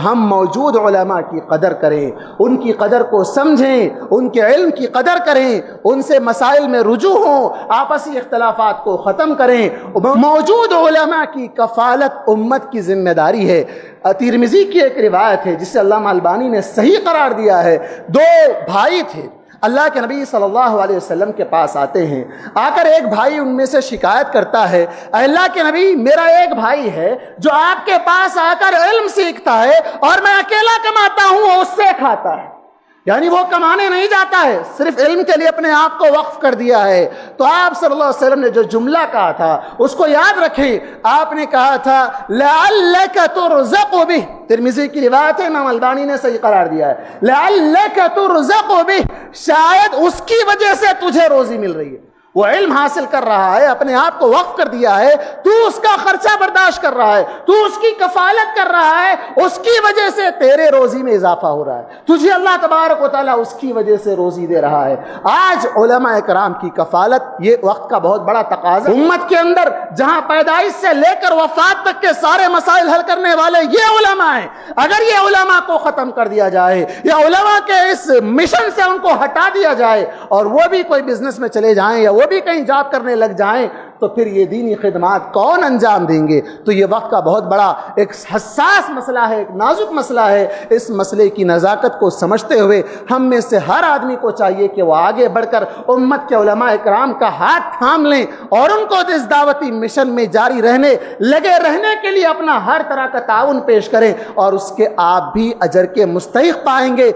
ہم موجود علماء کی قدر کریں، ان کی قدر کو سمجھیں، ان کے علم کی قدر کریں، ان سے مسائل میں رجوع ہوں، آپسی اختلافات کو ختم کریں۔ موجود علماء کی کفالت امت کی ذمہ داری ہے۔ ترمذی کی ایک روایت ہے جسے علامہ البانی نے صحیح قرار دیا ہے۔ دو بھائی تھے، اللہ کے نبی صلی اللہ علیہ وسلم کے پاس آتے ہیں۔ آ کر ایک بھائی ان میں سے شکایت کرتا ہے، اے اللہ کے نبی، میرا ایک بھائی ہے جو آپ کے پاس آ کر علم سیکھتا ہے اور میں اکیلا کماتا ہوں، وہ اس سے کھاتا ہے۔ یعنی وہ کمانے نہیں جاتا ہے، صرف علم کے لیے اپنے آپ کو وقف کر دیا ہے۔ تو آپ صلی اللہ علیہ وسلم نے جو جملہ کہا تھا اس کو یاد رکھیں۔ آپ نے کہا تھا لعلک ترزق بہ، ترمذی کی روایت ہے، امام البانی نے صحیح قرار دیا ہے، لعلک ترزق بہ، شاید اس کی وجہ سے تجھے روزی مل رہی ہے۔ وہ علم حاصل کر رہا ہے، اپنے آپ کو وقف کر دیا ہے، تو اس کا خرچہ برداشت کر رہا ہے، تو اس کی کفالت کر رہا ہے، اس کی وجہ سے تیرے روزی میں اضافہ ہو رہا ہے، تجھے اللہ تبارک و تعالیٰ اس کی وجہ سے روزی دے رہا ہے۔ آج علماء کرام کی کفالت یہ وقت کا بہت بڑا تقاضا۔ امت کے اندر جہاں پیدائش سے لے کر وفات تک کے سارے مسائل حل کرنے والے یہ علماء ہیں، اگر یہ علماء کو ختم کر دیا جائے یا علماء کے اس مشن سے ان کو ہٹا دیا جائے اور وہ بھی کوئی بزنس میں چلے جائیں یا وہ بھی کہیں جاب کرنے لگ جائیں، تو پھر یہ دینی خدمات کون انجام دیں گے؟ تو یہ وقت کا بہت بڑا ایک حساس مسئلہ ہے، ایک نازک مسئلہ ہے۔ اس مسئلے کی نزاکت کو سمجھتے ہوئے ہم میں سے ہر آدمی کو چاہیے کہ وہ آگے بڑھ کر امت کے علماء اکرام کا ہاتھ تھام لیں اور ان کو اس دعوتی مشن میں جاری لگے رہنے کے لیے اپنا ہر طرح کا تعاون پیش کریں، اور اس کے آپ بھی اجر کے مستحق پائیں گے۔